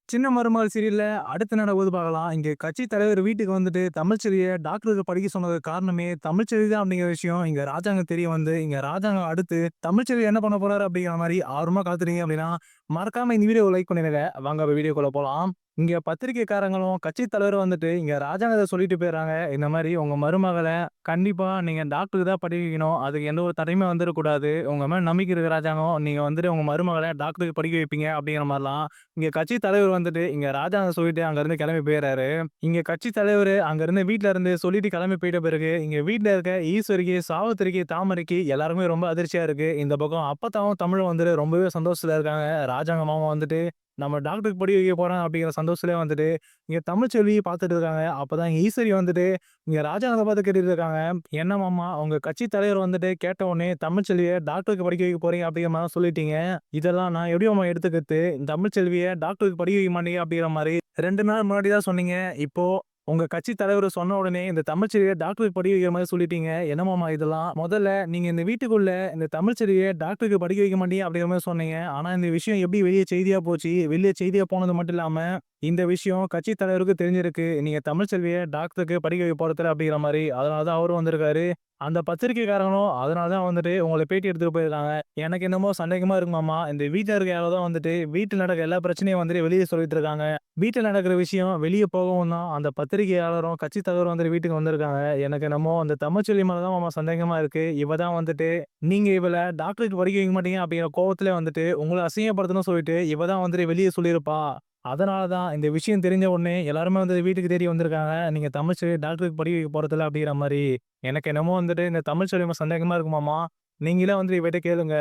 சின்ன மருமகள் சீரியல்ல அடுத்து நடக்குது பார்க்கலாம். இங்க கட்சி தலைவர் வீட்டுக்கு வந்துட்டு தமிழ்ச்செல்விய டாக்டருக்கு படிக்க சொன்னதுக்கு காரணமே தமிழ்ச்செல்வி தான் அப்படிங்கிற விஷயம் இங்க ராஜாங்க தெரிய வந்து, இங்க ராஜாங்கம் அடுத்து தமிழ்ச்செல்வி என்ன பண்ண போறாரு அப்படிங்கிற மாரி ஆர்வமா காத்துறீங்க அப்படின்னா, மறக்காம இந்த வீடியோவ லைக் பண்ணிடுங்க. வாங்க வீடியோக்குள்ள போலாம். இங்க பத்திரிக்கைக்காரங்களும், கட்சி தலைவரும் வந்துட்டு இங்க ராஜாங்கத்த சொல்லிட்டு போயிடுறாங்க. இந்த மாரி உங்க மருமகள கண்டிப்பா நீங்க டாக்டருக்கு தான் படிக்க வைக்கணும். அதுக்கு எந்த ஒரு தடையுமே வந்துறக்கூடாது. உங்க மேல நம்பிக்கை இருக்கு ராஜாங்கம். நீங்க வந்துட்டு உங்க மருமகள டாக்டருக்கு படிக்க வைப்பீங்க அப்படிங்கிற மாரிலாம் இங்க கட்சி தலைவர் வந்துட்டு இங்க ராஜாங்க சொல்லிட்டு அங்கருந்து கிளம்பி போயிறாரு. இங்க கட்சி தலைவரு அங்கருந்து வீட்ல இருந்து சொல்லிட்டு கிளம்பி போயிட்ட பிறகு, இங்க வீட்ல இருக்க ஈஸ்வரிக்கு, சாவித்திரிக்கு, தாமரைக்கு எல்லாருக்குமே ரொம்ப அதிர்ச்சியா இருக்கு. இந்த பக்கம் அப்பத்தாவும் தமிழும் வந்துட்டு ரொம்பவே சந்தோஷத்துல இருக்காங்க. ராஜாங்க மாமா வந்துட்டு நம்ம டாக்டருக்கு படிக்க வைக்க போறோம் அப்படிங்கிற சந்தோஷத்திலே வந்துட்டு, இங்க தமிழ்ச்செல்வி பார்த்துட்டு இருக்காங்க. அப்பதான் இங்க ஈஸ்வரி வந்துட்டு இங்க ராஜாங்கத்த பார்த்து கேட்டுட்டு இருக்காங்க. "என்ன மாமா உங்க கட்சி தலைவர் வந்துட்டு கேட்ட உடனே தமிழ்ச்செல்விய டாக்டருக்கு படிக்க வைக்க போறீங்க அப்படிங்கிற மாரி சொல்லிட்டீங்க. இதெல்லாம் நான் எப்படி மாமா எடுத்துக்கிறது? தமிழ்ச்செல்விய டாக்டருக்கு படிக்க வைக்க மாட்டீங்க அப்படிங்கிற மாரி 2 நாள் முன்னாடி தான் சொன்னீங்க. இப்போ உங்க கட்சி தலைவர் சொன்ன உடனே இந்த தமிழ்ச்செல்விய டாக்டருக்கு படிக்க வைக்கிற மாரி சொல்லிட்டீங்க. என்ன மாமா இதெல்லாம்? முதல்ல நீங்க இந்த வீட்டுக்குள்ள இந்த தமிழ்ச்செல்விய டாக்டருக்கு படிக்க வைக்க மாட்டீங்க அப்படிங்கிற மாரி சொன்னீங்க. ஆனா இந்த விஷயம் எப்படி வெளிய செய்தியா போச்சு? வெளிய செய்தியா போனது மட்டும் இல்லாம, இந்த விஷயம் கட்சி தலைவருக்கு தெரிஞ்சிருக்கு. நீங்க தமிழ்ச்செல்விய டாக்டருக்கு படிக்க வைக்க போறதில்ல அப்படிங்கிற மாரி. அதனால தான் அவரும் வந்திருக்காரு. அந்த பத்திரிக்கைக்காரங்களும் அதனால தான் வந்துட்டு உங்கள பேட்டி எடுத்துட்டு போயிருக்காங்க. எனக்கு என்னமோ சந்தேகமா இருக்கு மாமா. இந்த வீட்ல இருக்க யாரோ தான் வந்துட்டு வீட்ல நடக்கிற எல்லா பிரச்சனையும் வந்துட்டு வெளிய சொல்லிட்டு இருக்காங்க. வீட்ல நடக்கிற விஷயம் வெளிய போகவும் தான் அந்த பத்திரிக்கையாளரும், கட்சி தலைவரும் வந்துட்டு வீட்டுக்கு வந்திருக்காங்க. எனக்கு என்னமோ அந்த தமிழ்ச்செல்வி மேல தான் மாமா சந்தேகமா இருக்கு. இவ தான் வந்துட்டு நீங்க இவள டாக்டருக்கு படிக்க வைக்க மாட்டீங்க அப்படிங்கிற கோவத்திலே வந்துட்டு உங்கள அசிங்கப்படுத்தணும்னு சொல்லிட்டு இவ தான் வந்துட்டு வெளிய சொல்லியிருப்பா. அதனால தான் இந்த விஷயம் தெரிஞ்ச உடனே எல்லாருமே வந்து வீட்டுக்கு தேடி வந்திருக்காங்க. நீங்க தமிழ்ச்செல்வி டாக்டருக்கு படிக்க வைக்க போறதில்ல அப்படிங்கிற மாரி. எனக்கு என்னமோ வந்துட்டு இந்த தமிழ்ச்செல்வி மேல சந்தேகமா இருக்கு மாமா. நீங்களே வந்துட்டு இவட்ட கேளுங்க.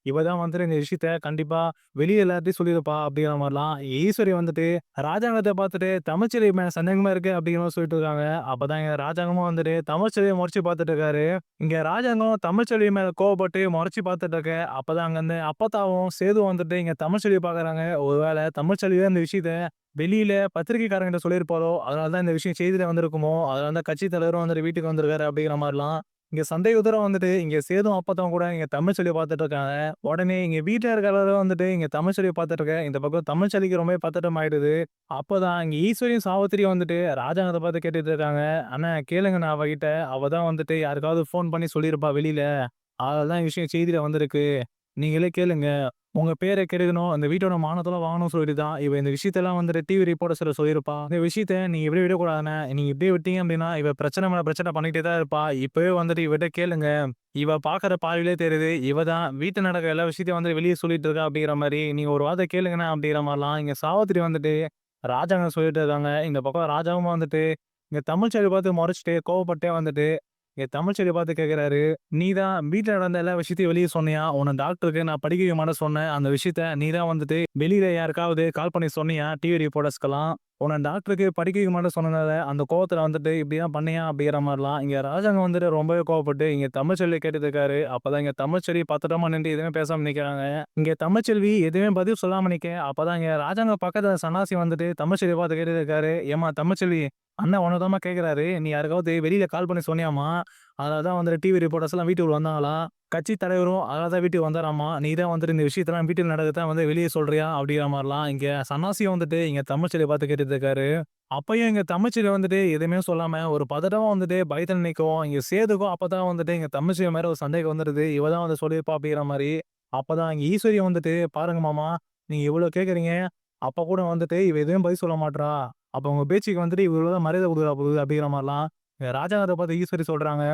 இவ தான் வந்துட்டு இந்த விஷயத்த கண்டிப்பா வெளிய எல்லார்ட்டயும் சொல்லியிருப்பா அப்படிங்கிற மாரிலாம் ஈஸ்வரி வந்துட்டு ராஜாங்கத்த பார்த்துட்டு தமிழ்ச்செல்வி மேல சந்தேகமா இருக்கு அப்படிங்கிற மாரி சொல்லிட்டு இருக்காங்க. அப்பதான் இங்க ராஜாங்கமும் வந்துட்டு தமிழ்ச்செல்விய மொறச்சு பார்த்துட்டு இருக்காரு. இங்க ராஜாங்கம் தமிழ்ச்செல்வி மேல கோவப்பட்டு மொறச்சு பார்த்துட்டு இருக்க. அப்பதான் அங்கருந்து அப்பத்தாவும் சேதுவும் வந்துட்டு இங்க தமிழ்ச்செல்விய பார்க்குறாங்க. ஒருவேள தமிழ்ச்செல்வி தான் இந்த விஷயத்த வெளியில பத்திரிக்கைக்காரங்ககிட்ட சொல்லியிருப்பாளோ, அதனால தான் இந்த விஷயம் செய்தியில வந்திருக்குமோ, அதனால தான் கட்சி தலைவரும் வந்துட்டு வீட்டுக்கு வந்திருக்காரு அப்படிங்கிற மாரிலாம் இங்க சந்தேகத்தோட வந்துட்டு இங்க சேதும் அப்பத்தாவும் கூட இங்க தமிழ்ச்செல்விய பார்த்துட்டு இருக்காங்க. உடனே இங்க வீட்ல இருக்க எல்லாரும் வந்துட்டு இங்க தமிழ்ச்செல்விய பார்த்துட்டு இருக்க. இந்த பக்கம் தமிழ்ச்செல்விக்கு ரொம்பவே பதட்டம் ஆயிடுது. அப்பதான் இங்க ஈஸ்வரியும், சாவித்திரியும் வந்துட்டு ராஜாங்கத்த பார்த்து கேட்டுட்டு இருக்காங்க. "அண்ணா கேளுங்கண்ணா அவகிட்ட. அவ தான் வந்துட்டு யாருக்காவது ஃபோன் பண்ணி சொல்லியிருப்பா வெளியில. அதனால தான் விஷயம் செய்தியில வந்திருக்கு. நீங்களே கேளுங்க. உங்க பேர கெடுக்கணும், அந்த வீட்டோட மானத்தெல்லாம் வாங்கணும்னு சொல்லிட்டு தான் இவ இந்த விஷயத்தெல்லாம் வந்துட்டு டிவி ரிப்போர்ட்டர்ஸ்ல சொல்லியிருப்பா. இந்த விஷயத்த நீங்க இப்படியே விடக்கூடாதுண்ணே. நீங்க இப்படியே விட்டீங்க அப்படின்னா, இவ பிரச்சனை மேல பிரச்சனை பண்ணிக்கிட்டே தான் இருப்பா. இப்பவே வந்துட்டு இவட்ட கேளுங்க. இவ பார்க்குற பார்வையிலே தெரியுது. இவ தான் வீட்ல நடக்கிற எல்லா விஷயத்தையும் வந்து வெளிய சொல்லிட்டு இருக்கா அப்படிங்கிற மாரி. நீங்க ஒரு வார்த்தை கேளுங்கண்ணே அப்படிங்கிற மாரிலாம் இங்க சாவித்திரி வந்துட்டு ராஜாங்க சொல்லிட்டு இருக்காங்க. இந்த பக்கம் ராஜாவும் வந்துட்டு இங்க தமிழ்ச்செல்விய பார்த்து முறைச்சுட்டு கோவப்பட்டே வந்துட்டு இங்க தமிழ்ச்செல்விய பார்த்து கேட்கிறாரு. "நீ தான் வீட்ல நடந்த எல்லா விஷயத்தையும் வெளிய சொன்னியா? உன்ன டாக்டருக்கு நான் படிக்க வைக்க மாட்டேன்னு சொன்னேன். அந்த விஷயத்த நீ தான் வந்துட்டு வெளியில யாருக்காவது கால் பண்ணி சொன்னியா? டிவி ரிப்போர்ட்டர்ஸ்க்கெல்லாம். உன்ன டாக்டருக்கு படிக்க வைக்க மாட்டேன்னு சொன்னனால, அந்த கோவத்துல வந்துட்டு இப்படிலாம் பண்ணியா?" அப்படிங்கிற மாரிலாம் இங்க ராஜாங்கம் வந்துட்டு ரொம்பவே கோவப்பட்டு இங்க தமிழ்ச்செல்விய கேட்டுட்டு இருக்காரு. அப்பதான் இங்க தமிழ்ச்செல்வி பதட்டமா நின்னுட்டு எதுவுமே பேசாம நிக்கிறாங்க. இங்க தமிழ்ச்செல்வி எதுவுமே பதில் சொல்லாம நிக்க, அப்பதான் இங்க ராஜாங்க பக்கத்துல சன்னாசி வந்துட்டு தமிழ்ச்செல்விய பார்த்து கேட்டுட்டு இருக்காரு. "ஏம்மா தமிழ்ச்செல்வி, அண்ணன் உன்ன தாம்மா கேட்கிறாரு. நீ யாருக்காவது வெளியில கால் பண்ணி சொன்னியாம்மா? அதனால தான் வந்துட்டு டிவி ரிப்போர்ட்டர்ஸ்லாம் வீட்டுக்குள்ள வந்தாங்களாம். கட்சி தலைவரும் அதனால தான் வீட்டுக்கு வந்தாராமா. நீ தான் வந்துட்டு இந்த விஷயத்தெல்லாம் வீட்டில் நடக்கிறத வந்து வெளிய சொல்றியா? அப்படிங்கிற மாரிலாம் இங்க சன்னாசியும் வந்துட்டு இங்க தமிழ்ச்செல்விய பார்த்து கேட்டுட்டு இருக்காரு. அப்பயும் இங்க தமிழ்ச்செல்வி வந்துட்டு எதுவுமே சொல்லாம ஒரு பதட்டமா வந்துட்டு பயத்துல நிக்கவும், இங்க சேதுக்கும் அப்பதான் வந்துட்டு இங்க தமிழ்ச்செல்வி மேல ஒரு சந்தேகம் வந்துருது. இவ தான் வந்து சொல்லியிருப்பா அப்படிங்கிற மாரி. அப்பதான் இங்க ஈஸ்வரி வந்துட்டு, "பாருங்க மாமா, நீங்க இவ்வளோ கேட்கறீங்க. அப்ப கூட வந்துட்டு இவ எதுவும் பதில் சொல்ல மாட்றா. அப்ப உங்க பேச்சுக்கு வந்துட்டு இவ்வளோ தான் மரியாதை குடுக்குறா போகுது." அப்படிங்கிற மாரிலாம் ராஜாங்கத்த பார்த்து ஈஸ்வரி சொல்றாங்க.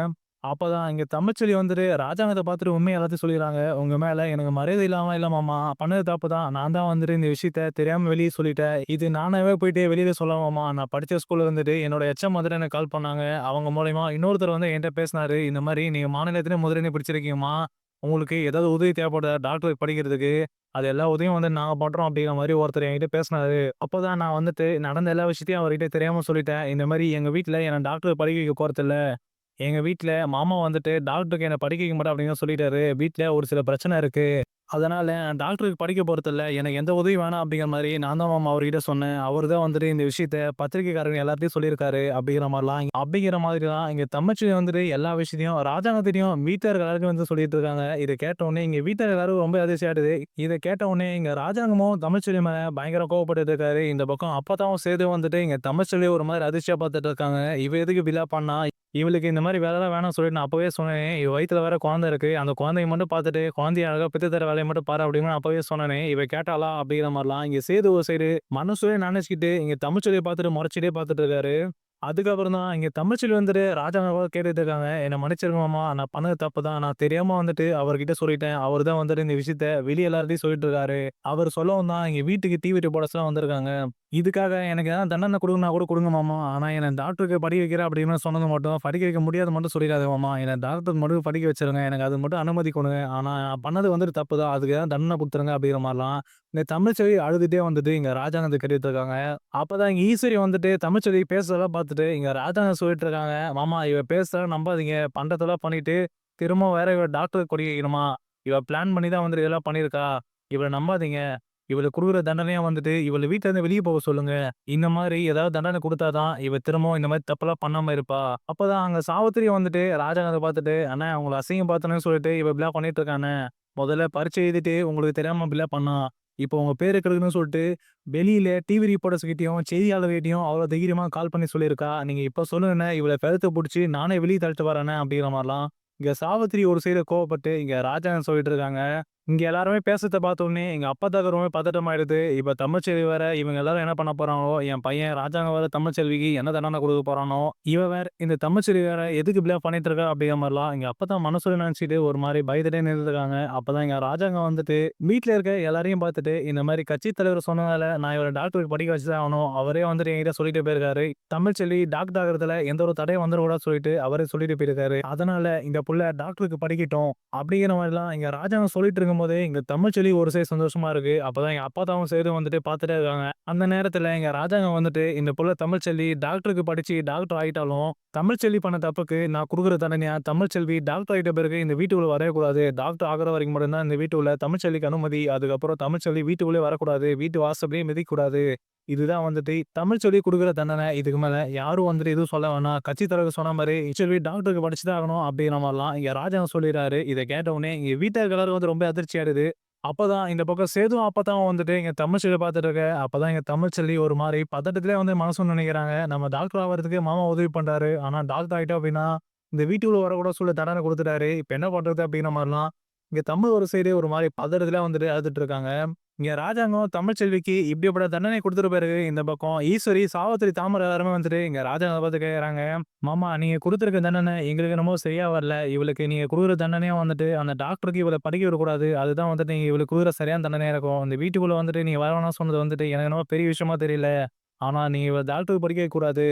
அப்பதான் இங்க தமிழ்ச்செல்வி வந்துட்டு ராஜாங்கத்த பார்த்துட்டு உண்மைய எல்லாத்தையும் சொல்லிர்றாங்க. "உங்க மேல எனக்கு மரியாதை இல்லாம இல்ல மாமா. பண்ணது தப்பு தான். நான் தான் வந்துட்டு இந்த விஷயத்த தெரியாம வெளிய சொல்லிட்டேன். இது நானாவே போயிட்டு வெளியில சொல்லல மாமா. நான் படிச்ச ஸ்கூல்ல இருந்துட்டு என்னோட ஹெச்எம் வந்துட்டு எனக்கு கால் பண்ணாங்க. அவங்க மூலியமா இன்னொருத்தர் வந்து என்ட்ட பேசினாரு. இந்த மாரி நீங்க மாநிலத்திலே முதலிடம் பிடிச்சிருக்கீங்கம்மா. உங்களுக்கு ஏதாவது உதவி தேவைப்படுதா டாக்டருக்கு படிக்கிறதுக்கு? அது எல்லா உதவியும் வந்து நாங்க பண்றோம்." அப்படிங்கிற மாரி ஒருத்தர் என்கிட்ட பேசினாரு. அப்பதான் நான் வந்துட்டு நடந்த எல்லா விஷயத்தையும் அவர்கிட்ட தெரியாம சொல்லிட்டேன். இந்த மாரி எங்க வீட்ல என்ன டாக்டருக்கு படிக்க வைக்க போறதில்ல. எங்க வீட்ல மாமா வந்துட்டு டாக்டருக்கு என்ன படிக்க வைக்க மாட்டேன் அப்படின்னு சொல்லிட்டாரு. வீட்ல ஒரு சில பிரச்சனை இருக்கு. அதனால நான் டாக்டருக்கு படிக்க போறதில்ல. எனக்கு எந்த உதவியும் வேணாம் அப்படிங்கிற மாரி நான் தான் மாமா அவர்கிட்ட சொன்னேன். அவரு தான் வந்துட்டு இந்த விஷயத்த பத்திரிக்கைக்காரங்க எல்லார்ட்டயும் சொல்லியிருக்காரு அப்படிங்கிற மாதிரி தான் எங்க தம்மச்சி வந்துட்டு எல்லா விஷயத்தையும் ராஜாங்கத்திட்டயும் வீட்டார் எல்லாருக்கும் வந்து சொல்லிட்டு இருக்காங்க. இத கேட்ட உடனே எங்க வீட்டார் எல்லாரும் ரொம்ப அதிர்ச்சி ஆயிடுது. இத கேட்ட உடனே எங்க ராஜாங்கமும் தம்மச்சி மேல பயங்கர கோவப்பட்டுட்டு இருக்காரு. இந்த பக்கம் அப்பத்தாவும் சேர்த்து வந்துட்டு எங்க தம்மச்சிய ஒரு மாரி அதிர்ச்சியா பார்த்துட்டு இருக்காங்க. இவ எதுக்கு இப்படிலாம் பண்ணா? இவளுக்கு இந்த மாரி வேலைலாம் வேணாம்னு சொல்லிட்டு நான் அப்பவே சொன்னேனே. இவ வயித்துல வேற குழந்தை இருக்கு. அந்த குழந்தைய மட்டும் பார்த்துட்டு, குழந்தைய அழகா பெத்து தர வேலைய மட்டும் பாரு அப்படின்னு நான் அப்பவே சொன்னேனே. இவ கேட்டாளா? அப்படிங்கிற மாரிலாம் இங்க சேது ஒரு சைடு மனசுலயே நெனச்சுக்கிட்டு, இங்க தமிழ்ச்செல்விய பார்த்துட்டு மொறச்சுட்டே பார்த்துட்டு இருக்காரு. அதுக்கப்புறம் தான் இங்க தமிழ்ச்செல்வி வந்துட்டு ராஜாவ கேட்டுட்டு இருக்காங்க. "என்ன மன்னிச்சிருங்க மாமா. நான் பண்ணது தப்பு தான். நான் தெரியாம வந்துட்டு அவர்கிட்ட சொல்லிட்டேன். அவரு தான் வந்துட்டு இந்த விஷயத்த வெளிய எல்லார்ட்டயும் சொல்லிட்டு இருக்காரு." அவரு சொல்லவும் தான் எங்க வீட்டுக்கு தீ வெட்டி போடச்சலாம் வந்திருக்காங்க. இதுக்காக எனக்கு எதனா தண்டனை குடுங்கன்னா கூட குடுங்க மாமா. ஆனா என்ன டாக்டருக்கு படிக்க வைக்கிறேன் அப்படின்னு சொன்னது மட்டும், படிக்க வைக்க முடியாதுன்னு மட்டும் சொல்லிடாத மாமா. என்ன டாக்டருக்கு மட்டும் படிக்க வச்சுருங்க. எனக்கு அது மட்டும் அனுமதி குடுங்க. ஆனா நான் பண்ணது வந்துட்டு தப்பு தான். அதுக்கு எதனா தண்டனை குடுத்துருங்க அப்படிங்கிற மாரிலாம், இந்த தமிழ்ச்செல்வி அழுதுட்டே வந்துட்டு இங்க ராஜாங்கத்த கேட்டுட்டு இருக்காங்க. அப்பதான் இங்க ஈஸ்வரி வந்துட்டு தமிழ்ச்செல்வி பேசுறதெல்லாம் பார்த்துட்டு, இங்க ராஜாங்க சொல்லிட்டு இருக்காங்க. மாமா இவ பேசுறத நம்பாதீங்க. பண்றதெல்லாம் பண்ணிட்டு, திரும்ப வேற இவ டாக்டருக்கு படிக்க வைக்கணுமா? இவ பிளான் பண்ணி தான் வந்துட்டு இதெல்லாம் பண்ணியிருக்கா. இவள நம்பாதீங்க. இவளுக்கு குடுக்குற தண்டனையா வந்துட்டு, இவள வீட்ல இருந்து வெளிய போக சொல்லுங்க. இந்த மாரி ஏதாவது தண்டனை குடுத்தா தான், இவ திரும்பவும் இந்த மாரி தப்பெல்லாம் பண்ணாம இருப்பா. அப்பதான் அங்க சாவித்திரி வந்துட்டு ராஜாங்கத்த பார்த்துட்டு, "அண்ணே உங்கள அசிங்கப்படுத்தணும்னு சொல்லிட்டு இவ இப்படிலாம் பண்ணிட்டு இருக்கா அண்ணே. முதல்ல பரீட்சை எழுதிட்டு உங்களுக்கு தெரியாம இப்படிலாம் பண்ணா. இப்போ உங்க பேர கெடுக்கணும்னு சொல்லிட்டு, வெளியில டிவி ரிப்போர்ட்டர்ஸ் கிட்டயும், செய்தியாளர்கிட்டயும் அவ்வளோ தைரியமா கால் பண்ணி சொல்லியிருக்கா. நீங்க இப்ப சொல்லுங்கண்ணே, இவள கழுத்த புடிச்சு நானே வெளிய தள்ளிட்டு வரேண்ணே" அப்படிங்கிற மாரிலாம். இங்க சாவித்திரி ஒரு சைடு கோவப்பட்டு, இங்க ராஜாங்கம் சொல்லிட்டு இருக்காங்க. இங்க எல்லாருமே பேசுறத பார்த்தோனே, எங்க அப்பாத்தாக்கு ரொம்ப பதட்டமாயிடுது. இப்ப தமிழ்ச்செல்வி வேற, இவங்க எல்லாரும் என்ன பண்ண போறாங்களோ, என் பையன் ராஜாங்கம் வேற தமிழ்ச்செல்விக்கு என்ன தண்டனை குடுக்க போறானோ, இவ வேற இந்த தமிழ்ச்செல்வி வேற எதுக்கு இப்படிலாம் பண்ணிட்டு இருக்கா அப்படிங்கிற மாரிலாம் எங்க அப்பத்தா மனசுல நெனச்சுட்டு ஒரு மாரி பயந்துட்டே நின்னுட்டுருக்காங்க. அப்பதான் எங்க ராஜாங்கம் வந்துட்டு, வீட்ல இருக்க எல்லாரையும் பார்த்துட்டு, இந்த மாரி கட்சி தலைவர் சொன்னதால நான் இவர டாக்டருக்கு படிக்க வச்சு தான் ஆகணும். அவரே வந்துட்டு என்கிட்ட சொல்லிட்டு போயிருக்காரு. தமிழ்ச்செல்வி டாக்டர் ஆகுறதுல எந்த ஒரு தடையும் வந்துரக்கூடாதுன்னு சொல்லிட்டு அவரே சொல்லிட்டு போயிருக்காரு. அதனால இந்த புள்ள டாக்டருக்கு படிக்கட்டும். அப்படிங்கிற மாரிலாம் எங்க ராஜாங்கம் சொல்லிட்டு இருக்கும்போதே, எங்க தமிழ்ச்செல்வி ஒரு சைடு சந்தோஷமா இருக்கு. அப்பதான் எங்க அப்பாத்தாவும் சேர்ந்து வந்துட்டு பார்த்துட்டே இருக்காங்க. அந்த நேரத்துல எங்க ராஜாங்கம் வந்துட்டு, இந்த புள்ள தமிழ்ச்செல்வி டாக்டருக்கு படிச்சு டாக்டர் ஆயிட்டாலும், தமிழ்ச்செல்வி பண்ண தப்புக்கு நான் குடுக்குற தண்டனையா, தமிழ்ச்செல்வி டாக்டர் ஆயிட்ட பிறகு இந்த வீட்டுக்குள்ள வரவே கூடாது. டாக்டர் ஆகுற வரைக்கும் மட்டும் தான் இந்த வீட்டுக்குள்ள தமிழ்ச்செல்விக்கு அனுமதி. அதுக்கப்புறம் தமிழ்ச்செல்வி வீட்டுக்குள்ளே வரக்கூடாது. வீட்டு வாசப்படியே மிதிக்கக்கூடாது. இதுதான் வந்துட்டு தமிழ்ச்செல்வி குடுக்குற தண்டனை. இதுக்கு மேல யாரும் வந்துட்டு எதுவும் சொல்ல வேணாம். கட்சி தலைவர் சொன்ன மாரி, "செல்வி டாக்டருக்கு படிச்சு தான் ஆகணும்." அப்படிங்கிற மாரிலாம் இங்க ராஜாங்கம் சொல்லிறாரு. இத கேட்ட உடனே எங்க வீட்டார் எல்லாரும் வந்து ரொம்ப அதிர்ச்சி ஆயிடுது. அப்பதான் இந்த பக்கம் சேதுவும் அப்பத்தாவும் வந்துட்டு எங்க தமிழ்ச்செல்விய பார்த்துட்டு இருக்க. அப்பதான் எங்க தமிழ்ச்செல்வி ஒரு மாரி பதட்டத்திலே வந்து மனசுல நெனைக்கிறாங்க. நம்ம டாக்டர் ஆவறதுக்கு மாமா உதவி பண்றாரு. ஆனா டாக்டர் ஆயிட்டோம் அப்படின்னா, இந்த வீட்டுக்குள்ள வரக்கூடாதுன்னு சொல்லி தண்டனை குடுத்துட்டாரு. இப்ப என்ன பண்றது? அப்படிங்கிற மாரிலாம் இங்க தமிழ் ஒரு சைடு ஒரு மாரி பதட்டத்திலே வந்துட்டு அழுதுட்டு இருக்காங்க. இங்க ராஜாங்கம் தமிழ்ச்செல்விக்கு இப்படிப்பட்ட தண்டனை குடுத்துட்ட பிறகு, இந்த பக்கம் ஈஸ்வரி, சாவித்திரி, தாமரை எல்லாருமே வந்துட்டு எங்க ராஜாங்கத்த பார்த்து கேட்கறாங்க. "மாமா நீங்க குடுத்திருக்க தண்டனை எங்களுக்கு என்னமோ சரியா வரல. இவளுக்கு நீங்க குடுக்குற தண்டனையும் வந்துட்டு அந்த டாக்டருக்கு இவள படிக்க விடக்கூடாது. அதுதான் வந்துட்டு நீங்க இவளுக்கு குடுக்குற சரியான தண்டனையா இருக்கும். இந்த வீட்டுக்குள்ள வந்துட்டு நீங்க வர வேணாம்னு சொன்னது வந்துட்டு எனக்கு என்னமோ பெரிய விஷயமா தெரியல. ஆனா நீங்க இவ டாக்டருக்கு படிக்க வைக்கக்கூடாது.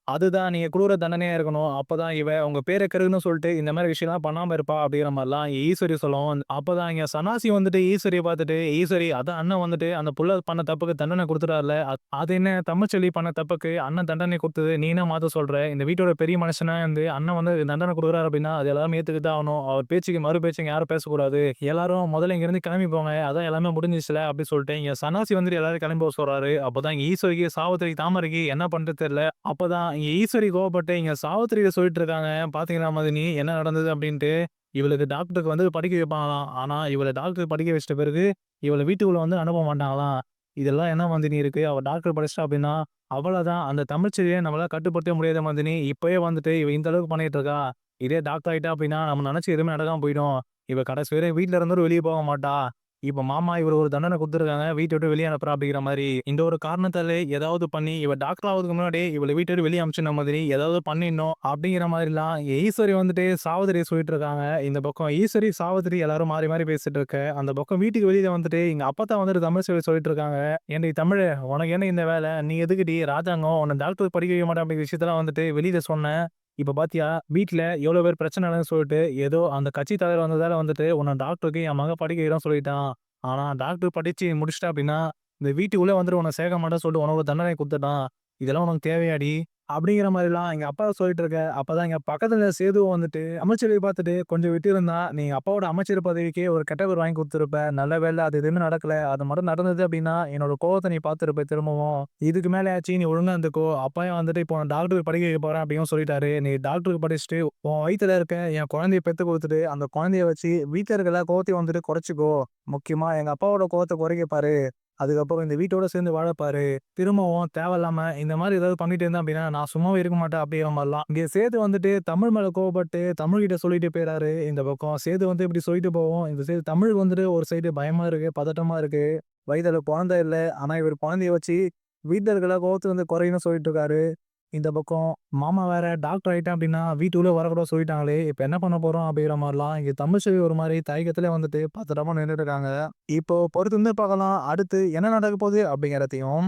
அதுதான் நீங்க குடுக்குற தண்டனையா இருக்கணும். அப்பதான் இவ உங்க பேர கெடுக்கணும்னு சொல்லிட்டு இந்த மாரி விஷயம்லாம் பண்ணாம இருப்பா." அப்படிங்கிற மாரிலாம் ஈஸ்வரி சொல்லவும், அப்பதான் இங்க சன்னாசி வந்துட்டு ஈஸ்வரிய பார்த்துட்டு, "ஈஸ்வரி அதான் அண்ணன் வந்துட்டு அந்த புள்ள பண்ண தப்புக்கு தண்டனை குடுத்துட்டார்ல. அது என்ன தமிழ்ச்செல்வி பண்ண தப்புக்கு அண்ணன் தண்டனை குடுத்தது நீ என்ன மாத்த சொல்ற? இந்த வீட்டோட பெரிய மனுஷனா இருந்து அண்ணன் வந்து தண்டனை குடுக்குறாரு அப்படின்னா, அது எல்லாரும் ஏத்துக்கிட்டு தான் ஆகணும். அவர் பேச்சுக்கு மறு பேச்சு இங்க யாரும் பேசக்கூடாது. எல்லாரும் முதல்ல இங்கிருந்து கிளம்பி போங்க. அதான் எல்லாமே முடிஞ்சிருச்சுல." அப்படி சொல்லிட்டு இங்க சன்னாசி வந்துட்டு எல்லாரும் கிளம்பி போக சொல்றாரு. அப்பதான் இங்க ஈஸ்வரிக்கு, சாவித்திரிக்கு, தாமரைக்கு என்ன பண்றது தெரியல. அப்பதான் இங்க ஈஸ்வரி கோவப்பட்டு இங்க சாவித்திரிட்ட சொல்லிட்டு இருக்காங்க. "பாத்தீங்களா மதினி என்ன நடந்தது?" அப்படின்ட்டு. இவளுக்கு டாக்டருக்கு வந்து படிக்க வைப்பாங்களாம். ஆனா இவள டாக்டருக்கு படிக்க வச்சுட்ட பிறகு, இவள வீட்டுக்குள்ள வந்து அனுப்ப மாட்டாங்களாம். இதெல்லாம் என்ன மதினி இருக்கு? அவ டாக்டர் படிச்சுட்டா அப்படின்னா, அவ்வளதான். அந்த தமிழ்ச்செல்விய நம்மளால கட்டுப்படுத்தவே முடியாது மதினி. இப்பயே வந்துட்டு இவ இந்த அளவுக்கு பண்ணிட்டு இருக்கா. இதே டாக்டர் ஆயிட்டா அப்படின்னா, நம்ம நெனச்சது எதுவுமே நடக்காம போயிடும். இவ கடைசி வரை வீட்ல இருந்தும் வெளிய போக மாட்டா. இப்ப மாமா இவரு ஒரு தண்டனை குடுத்துருக்காங்க. வீட்ட விட்டு வெளிய அனுப்புறேன் அப்படிங்கிற மாரி. இந்த ஒரு காரணத்தாலே ஏதாவது பண்ணி, இவ டாக்டர் ஆவறதுக்கு முன்னாடி இவள வீட்ட விட்டு வெளிய அனுப்பிச்சிடுன மாதிரி ஏதாவது பண்ணிடணும் அப்படிங்கிற மாரிலாம் ஈஸ்வரி வந்துட்டு சாவித்திரிய சொல்லிட்டு இருக்காங்க. இந்த பக்கம் ஈஸ்வரி, சாவித்திரி எல்லாரும் மாறி மாறி பேசிட்டு இருக்க. அந்த பக்கம் வீட்டுக்கு வெளியில வந்துட்டு எங்க அப்பத்தா வந்துட்டு தமிழ்ச்செல்வி சொல்லிட்டு இருக்காங்க. "ஏன்டி தமிழு உனக்கு என்ன இந்த வேல? நீ எதுக்குடி ராஜாங்கம் உன்ன டாக்டருக்கு படிக்க வைக்க மாட்டேன் அப்படிங்கிற விஷயத்தலாம் வந்துட்டு வெளியில சொன்ன. இப்ப பாத்தியா, வீட்ல எவ்வளோ பேர் பிரச்சனை நடக்குதுன்னு சொல்லிட்டு, ஏதோ அந்த கட்சி தலைவர் வந்ததால வந்துட்டு உன்ன டாக்டருக்கு என் மகன் படிக்க வைக்கிறேன்னு சொல்லிட்டான். ஆனா டாக்டர் படிச்சு முடிச்சுட்டா அப்படின்னா, இந்த வீட்டுக்குள்ளே வந்துட்டு உன்ன சேர்க்க மாட்டேன்னு சொல்லிட்டு உனக்கு ஒரு தண்டனை குடுத்துட்டான். இதெல்லாம் உனக்கு தேவையாடி? அப்படிங்கிற மாதிரிலாம் எங்க அப்பா சொல்லிட்டு இருக்க. அப்பதான் எங்க பக்கத்துல சேது வந்துட்டு அமைச்சரை பார்த்துட்டு, "கொஞ்சம் விட்டிருந்தா, நீ அப்பாவோட அமைச்சர் பதவிக்கே ஒரு கெட்ட பேர் வாங்கி குடுத்துருப்ப. நல்ல வேளை அது எதுவுமே நடக்கல. அது மட்டும் நடந்தது அப்படின்னா, என்னோட கோவத்த நீ பார்த்துருப்ப திரும்பவும். இதுக்கு மேலயாச்சு நீ ஒழுங்கா இருந்துக்கோ. அப்பாயும் வந்துட்டு இப்போ நான் டாக்டருக்கு படிக்க வைக்க போறேன்" அப்படின்னு சொல்லிட்டாரு. "நீ டாக்டருக்கு படிச்சுட்டு, உன் வயித்துல இருக்க என் குழந்தைய பெத்து குடுத்துட்டு, அந்த குழந்தைய வச்சு வீட்ல இருக்க எல்லா கோவத்தையும் வந்துட்டு குறைச்சுக்கோ. முக்கியமா எங்க அப்பாவோட கோவத்த குறைக்க பாரு. அதுக்கப்புறம் இந்த வீட்டோட சேர்ந்து வாழ பாரு. திரும்பவும் தேவையில்லாம இந்த மாரி ஏதாவது பண்ணிட்டு இருந்தேன் அப்படின்னா, நான் சும்மாவே இருக்க மாட்டேன்" அப்படிங்கிற மாரிலாம். இங்க சேது வந்துட்டு தமிழ் மேல கோவப்பட்டு தமிழ்கிட்ட சொல்லிட்டு போயிறாரு. இந்த பக்கம் சேது வந்து இப்படி சொல்லிட்டு போவும், இந்த சைடு தமிழுக்கு வந்துட்டு ஒரு சைடு பயமா இருக்கு, பதட்டமா இருக்கு. வயித்துல குழந்தை இல்ல. ஆனா இவரு குழந்தைய வச்சு வீட்ல இருக்கிற எல்லா கோவத்தையும் வந்து குறையணும்னு சொல்லிட்டு இருக்காரு. இந்த பக்கம் மாமா வேற டாக்டர் ஆயிட்டேன் அப்படின்னா, வீட்டுக்குள்ள வரக்கூடாது சொல்லிட்டாங்களே! இப்ப என்ன பண்ண போறோம்? அப்படிங்கிற மாரிலாம் இங்க தமிழ்ச்செல்வி ஒரு மாரி தயக்கத்திலே வந்துட்டு பதட்டமா நின்னுட்டு இருக்காங்க. இப்போ பொறுத்திருந்து பார்க்கலாம். அடுத்து என்ன நடக்க போகுது? அப்படிங்கிறதையும்.